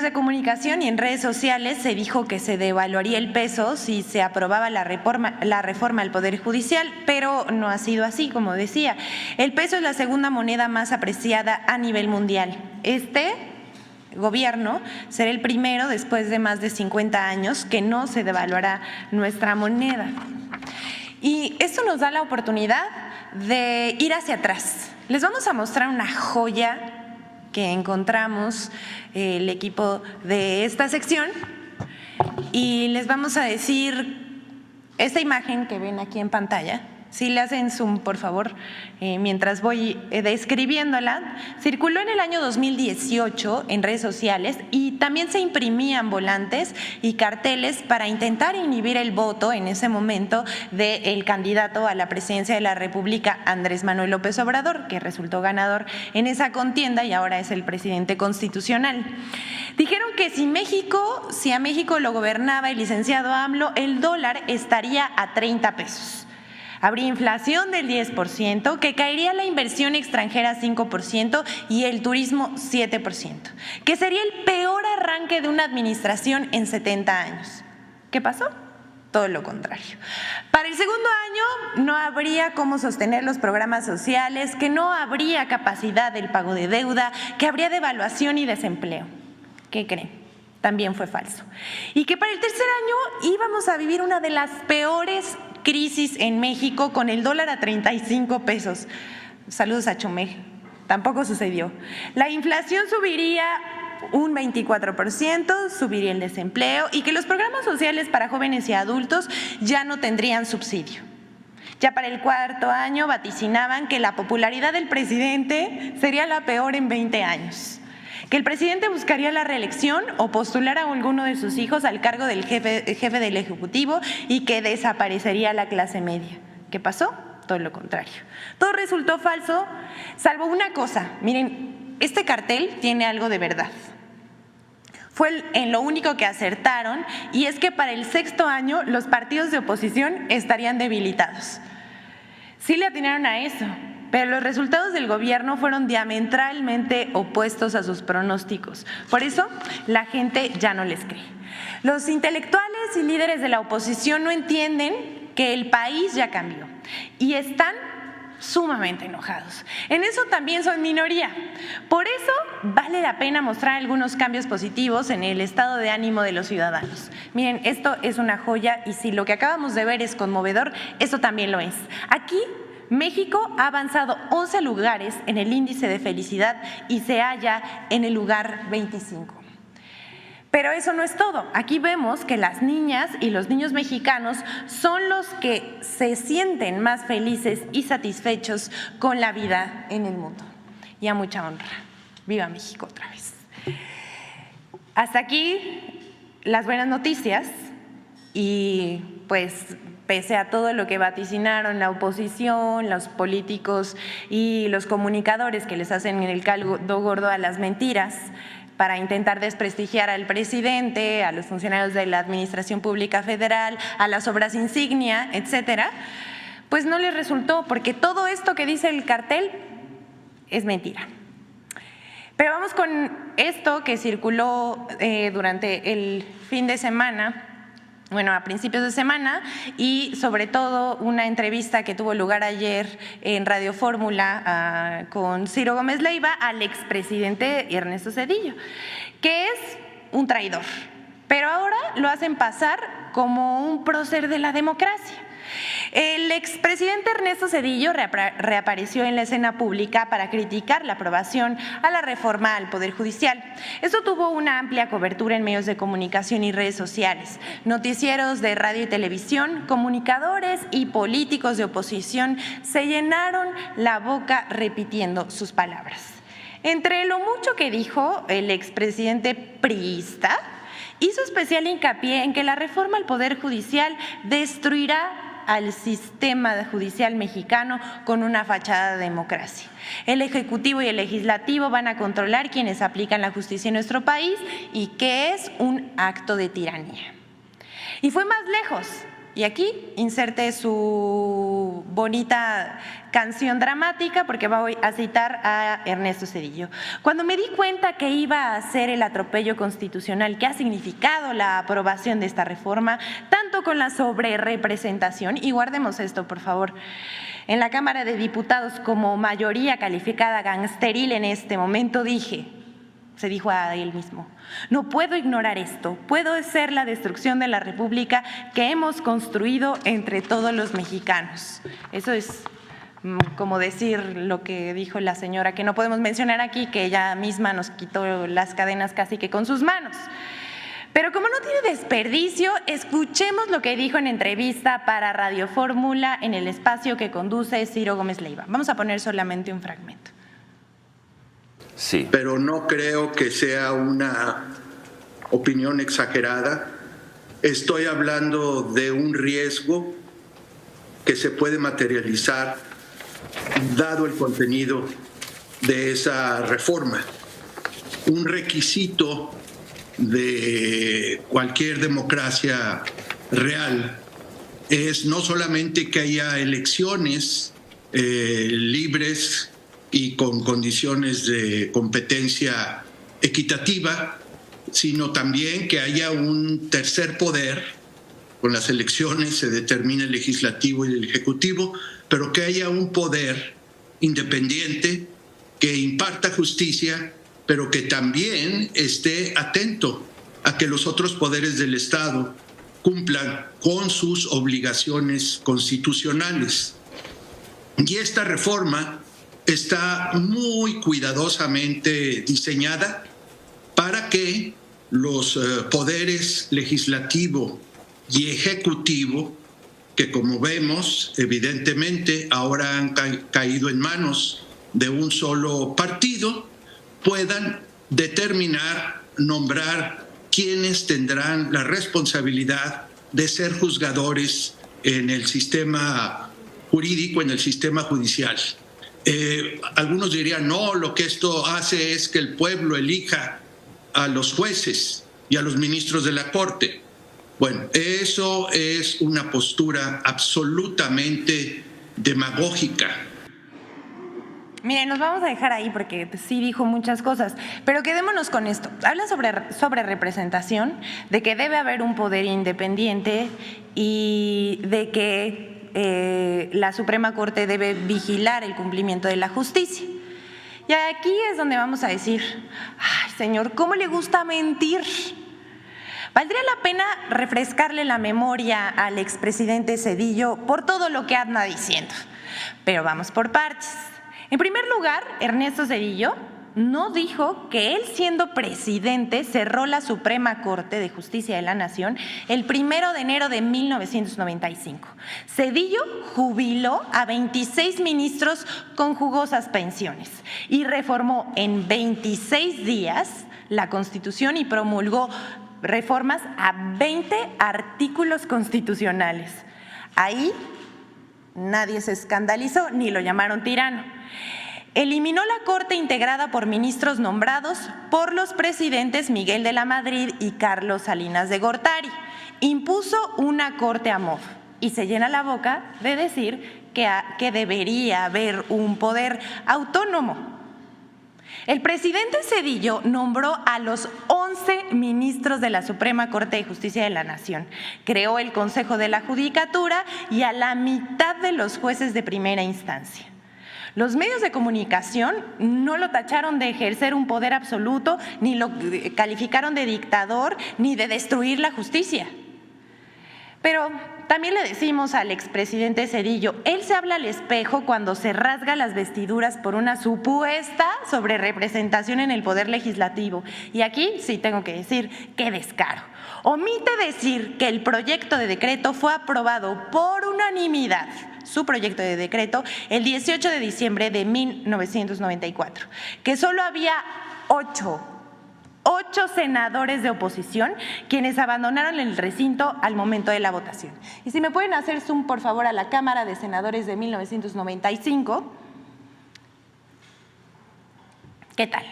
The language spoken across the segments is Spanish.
medios de comunicación y en redes sociales se dijo que se devaluaría el peso si se aprobaba la reforma al Poder Judicial, pero no ha sido así, como decía. El peso es la segunda moneda más apreciada a nivel mundial. Este gobierno será el primero después de más de 50 años que no se devaluará nuestra moneda. Y esto nos da la oportunidad de ir hacia atrás. Les vamos a mostrar una joya que encontramos el equipo de esta sección y les vamos a decir esta imagen que ven aquí en pantalla. Si le hacen zoom, por favor, mientras voy describiéndola. Circuló en el año 2018 en redes sociales y también se imprimían volantes y carteles para intentar inhibir el voto en ese momento del candidato a la presidencia de la República, Andrés Manuel López Obrador, que resultó ganador en esa contienda y ahora es el presidente constitucional. Dijeron que si a México lo gobernaba el licenciado AMLO, el dólar estaría a 30 pesos. Habría inflación del 10%, que caería la inversión extranjera 5% y el turismo 7%, que sería el peor arranque de una administración en 70 años. ¿Qué pasó? Todo lo contrario. Para el segundo año no habría cómo sostener los programas sociales, que no habría capacidad del pago de deuda, que habría devaluación y desempleo. ¿Qué creen? También fue falso. Y que para el tercer año íbamos a vivir una de las peores crisis en México con el dólar a 35 pesos. Saludos a Chumel. Tampoco sucedió. La inflación subiría un 24%, subiría el desempleo y que los programas sociales para jóvenes y adultos ya no tendrían subsidio. Ya para el cuarto año vaticinaban que la popularidad del presidente sería la peor en 20 años. Que el presidente buscaría la reelección o postular a alguno de sus hijos al cargo del jefe del Ejecutivo y que desaparecería la clase media. ¿Qué pasó? Todo lo contrario. Todo resultó falso, salvo una cosa. Miren, este cartel tiene algo de verdad. Fue en lo único que acertaron y es que para el sexto año los partidos de oposición estarían debilitados. Sí le atinaron a eso. Pero los resultados del gobierno fueron diametralmente opuestos a sus pronósticos. Por eso, la gente ya no les cree. Los intelectuales y líderes de la oposición no entienden que el país ya cambió y están sumamente enojados. En eso también son minoría. Por eso vale la pena mostrar algunos cambios positivos en el estado de ánimo de los ciudadanos. Miren, esto es una joya y si lo que acabamos de ver es conmovedor, esto también lo es. Aquí México ha avanzado 11 lugares en el índice de felicidad y se halla en el lugar 25. Pero eso no es todo. Aquí vemos que las niñas y los niños mexicanos son los que se sienten más felices y satisfechos con la vida en el mundo. Y a mucha honra. ¡Viva México otra vez! Hasta aquí las buenas noticias y pues pese a todo lo que vaticinaron la oposición, los políticos y los comunicadores que les hacen el caldo gordo a las mentiras para intentar desprestigiar al presidente, a los funcionarios de la Administración Pública Federal, a las obras insignia, etcétera, pues no les resultó porque todo esto que dice el cartel es mentira. Pero vamos con esto que circuló durante el fin de semana, bueno, a principios de semana y sobre todo una entrevista que tuvo lugar ayer en Radio Fórmula con Ciro Gómez Leiva al expresidente Ernesto Zedillo, que es un traidor, pero ahora lo hacen pasar como un prócer de la democracia. El expresidente Ernesto Zedillo reapareció en la escena pública para criticar la aprobación a la reforma al Poder Judicial. Esto tuvo una amplia cobertura en medios de comunicación y redes sociales, noticieros de radio y televisión, comunicadores y políticos de oposición se llenaron la boca repitiendo sus palabras. Entre lo mucho que dijo el expresidente priista, hizo especial hincapié en que la reforma al Poder Judicial destruirá al sistema judicial mexicano con una fachada de democracia. El Ejecutivo y el Legislativo van a controlar quienes aplican la justicia en nuestro país y que es un acto de tiranía. Y fue más lejos. Y aquí inserte su bonita canción dramática porque voy a citar a Ernesto Zedillo. Cuando me di cuenta que iba a ser el atropello constitucional que ha significado la aprobación de esta reforma, tanto con la sobrerepresentación, y guardemos esto por favor, en la Cámara de Diputados como mayoría calificada gangsteril en este momento, se dijo a él mismo, no puedo ignorar esto, puede ser la destrucción de la República que hemos construido entre todos los mexicanos. Eso es como decir lo que dijo la señora, que no podemos mencionar aquí, que ella misma nos quitó las cadenas casi que con sus manos. Pero como no tiene desperdicio, escuchemos lo que dijo en entrevista para Radio Fórmula en el espacio que conduce Ciro Gómez Leiva. Vamos a poner solamente un fragmento. Sí. Pero no creo que sea una opinión exagerada. Estoy hablando de un riesgo que se puede materializar dado el contenido de esa reforma. Un requisito de cualquier democracia real es no solamente que haya elecciones libres y con condiciones de competencia equitativa, sino también que haya un tercer poder. Con las elecciones se determina el legislativo y el ejecutivo, pero que haya un poder independiente que imparta justicia, pero que también esté atento a que los otros poderes del Estado cumplan con sus obligaciones constitucionales. Y esta reforma está muy cuidadosamente diseñada para que los poderes legislativo y ejecutivo, que como vemos evidentemente ahora han caído en manos de un solo partido, puedan determinar, nombrar quienes tendrán la responsabilidad de ser juzgadores en el sistema jurídico, en el sistema judicial. Algunos dirían, no, lo que esto hace es que el pueblo elija a los jueces y a los ministros de la Corte. Bueno, eso es una postura absolutamente demagógica. Miren, nos vamos a dejar ahí porque sí dijo muchas cosas, pero quedémonos con esto. Habla sobre representación, de que debe haber un poder independiente y de que la Suprema Corte debe vigilar el cumplimiento de la justicia. Y aquí es donde vamos a decir, ay, señor, ¿cómo le gusta mentir? Valdría la pena refrescarle la memoria al expresidente Zedillo por todo lo que anda diciendo, pero vamos por partes. En primer lugar, Ernesto Zedillo no dijo que él, siendo presidente, cerró la Suprema Corte de Justicia de la Nación el 1 de enero de 1995. Zedillo jubiló a 26 ministros con jugosas pensiones y reformó en 26 días la Constitución y promulgó reformas a 20 artículos constitucionales. Ahí nadie se escandalizó ni lo llamaron tirano. Eliminó la Corte integrada por ministros nombrados por los presidentes Miguel de la Madrid y Carlos Salinas de Gortari. Impuso una Corte a modo y se llena la boca de decir que debería haber un poder autónomo. El presidente Zedillo nombró a los 11 ministros de la Suprema Corte de Justicia de la Nación, creó el Consejo de la Judicatura y a la mitad de los jueces de primera instancia. Los medios de comunicación no lo tacharon de ejercer un poder absoluto, ni lo calificaron de dictador, ni de destruir la justicia. Pero también le decimos al expresidente Zedillo, él se habla al espejo cuando se rasga las vestiduras por una supuesta sobrerepresentación en el poder legislativo. Y aquí sí tengo que decir, qué descaro. Omite decir que el proyecto de decreto fue aprobado por unanimidad, su proyecto de decreto, el 18 de diciembre de 1994, que solo había 8 senadores de oposición quienes abandonaron el recinto al momento de la votación. Y si me pueden hacer zoom, por favor, a la Cámara de Senadores de 1995. ¿Qué tal?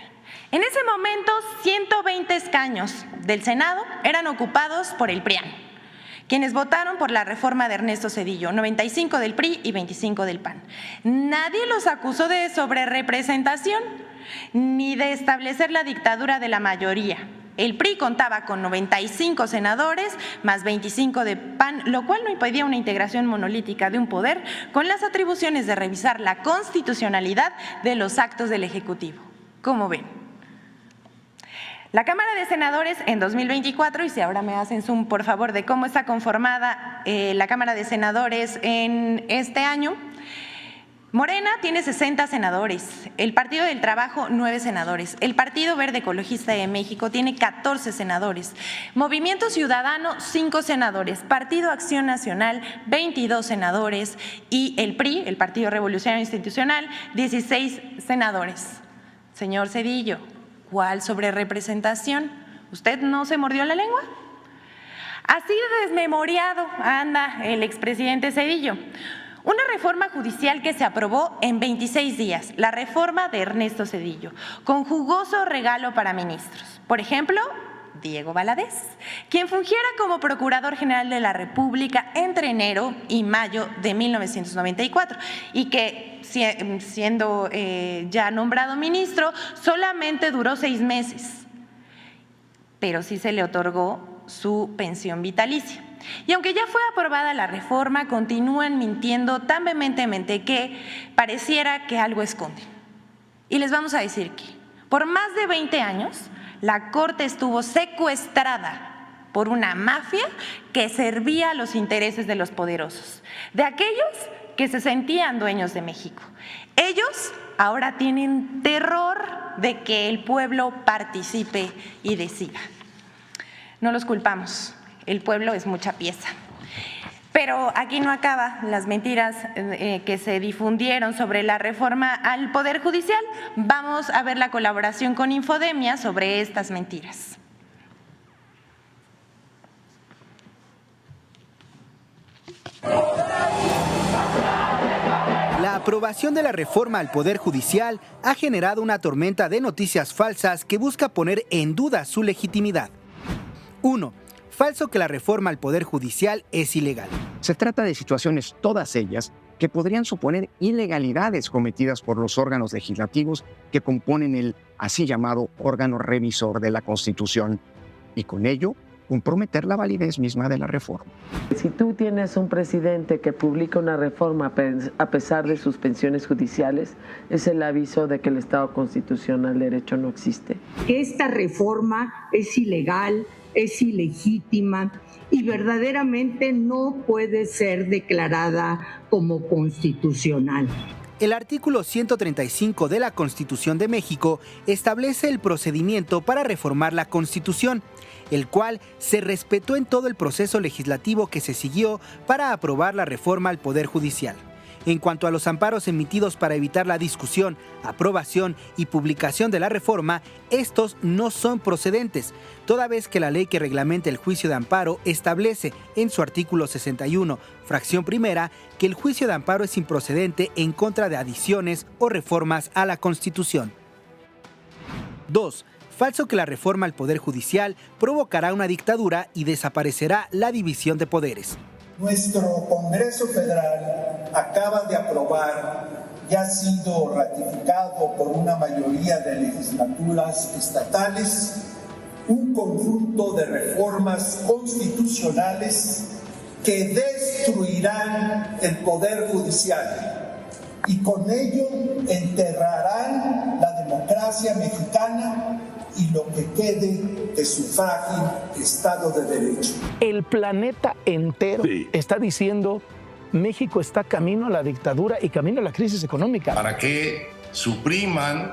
En ese momento, 120 escaños del Senado eran ocupados por el PRIAN, quienes votaron por la reforma de Ernesto Zedillo, 95 del PRI y 25 del PAN. Nadie los acusó de sobrerepresentación ni de establecer la dictadura de la mayoría. El PRI contaba con 95 senadores más 25 de PAN, lo cual no impedía una integración monolítica de un poder con las atribuciones de revisar la constitucionalidad de los actos del Ejecutivo. ¿Cómo ven? La Cámara de Senadores en 2024, y si ahora me hacen zoom por favor de cómo está conformada la Cámara de Senadores en este año, Morena tiene 60 senadores, el Partido del Trabajo 9 senadores, el Partido Verde Ecologista de México tiene 14 senadores, Movimiento Ciudadano 5 senadores, Partido Acción Nacional 22 senadores y el PRI, el Partido Revolucionario Institucional, 16 senadores. Señor Zedillo, ¿cuál sobrerepresentación? ¿Usted no se mordió la lengua? Así de desmemoriado anda el expresidente Zedillo. Una reforma judicial que se aprobó en 26 días, la reforma de Ernesto Zedillo, con jugoso regalo para ministros. Por ejemplo, Diego Valadez, quien fungiera como Procurador General de la República entre enero y mayo de 1994 y que, siendo ya nombrado ministro, solamente duró 6 meses, pero sí se le otorgó su pensión vitalicia. Y aunque ya fue aprobada la reforma, continúan mintiendo tan vehementemente que pareciera que algo esconden. Y les vamos a decir que por más de 20 años, la Corte estuvo secuestrada por una mafia que servía a los intereses de los poderosos, de aquellos que se sentían dueños de México. Ellos ahora tienen terror de que el pueblo participe y decida. No los culpamos. El pueblo es mucha pieza. Pero aquí no acaban las mentiras que se difundieron sobre la reforma al Poder Judicial. Vamos a ver la colaboración con Infodemia sobre estas mentiras. La aprobación de la reforma al Poder Judicial ha generado una tormenta de noticias falsas que busca poner en duda su legitimidad. 1. Falso que la reforma al Poder Judicial es ilegal. Se trata de situaciones, todas ellas, que podrían suponer ilegalidades cometidas por los órganos legislativos que componen el así llamado órgano revisor de la Constitución y con ello comprometer la validez misma de la reforma. Si tú tienes un presidente que publica una reforma a pesar de suspensiones judiciales, es el aviso de que el Estado constitucional de derecho no existe. Esta reforma es ilegal, es ilegítima y verdaderamente no puede ser declarada como constitucional. El artículo 135 de la Constitución de México establece el procedimiento para reformar la Constitución, el cual se respetó en todo el proceso legislativo que se siguió para aprobar la reforma al Poder Judicial. En cuanto a los amparos emitidos para evitar la discusión, aprobación y publicación de la reforma, estos no son procedentes, toda vez que la ley que reglamenta el juicio de amparo establece en su artículo 61, fracción primera, que el juicio de amparo es improcedente en contra de adiciones o reformas a la Constitución. 2. Falso que la reforma al Poder Judicial provocará una dictadura y desaparecerá la división de poderes. Nuestro Congreso Federal acaba de aprobar y ha sido ratificado por una mayoría de legislaturas estatales un conjunto de reformas constitucionales que destruirán el Poder Judicial y con ello enterrarán la democracia mexicana y lo que quede de su frágil Estado de Derecho. El planeta entero está diciendo México está camino a la dictadura y camino a la crisis económica. Para que supriman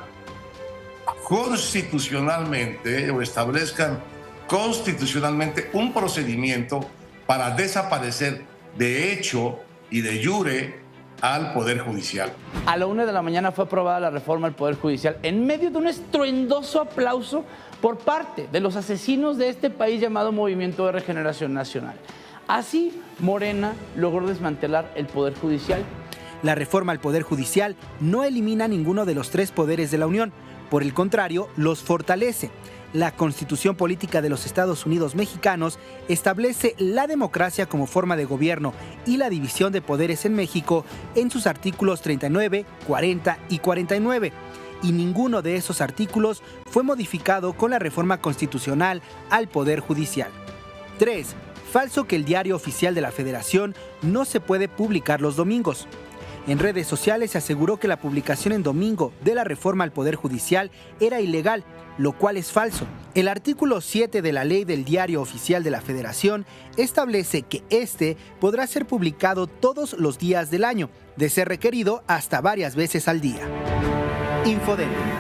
constitucionalmente o establezcan constitucionalmente un procedimiento para desaparecer de hecho y de jure al Poder Judicial. A la 1 de la mañana fue aprobada la reforma del Poder Judicial en medio de un estruendoso aplauso por parte de los asesinos de este país llamado Movimiento de Regeneración Nacional. Así, Morena logró desmantelar el Poder Judicial. La reforma al Poder Judicial no elimina ninguno de los 3 poderes de la Unión, por el contrario, los fortalece. La Constitución Política de los Estados Unidos Mexicanos establece la democracia como forma de gobierno y la división de poderes en México en sus artículos 39, 40 y 49. Y ninguno de esos artículos fue modificado con la reforma constitucional al Poder Judicial. 3. Falso que el Diario Oficial de la Federación no se puede publicar los domingos. En redes sociales se aseguró que la publicación en domingo de la reforma al Poder Judicial era ilegal, lo cual es falso. El artículo 7 de la Ley del Diario Oficial de la Federación establece que este podrá ser publicado todos los días del año, de ser requerido hasta varias veces al día. Infodemia.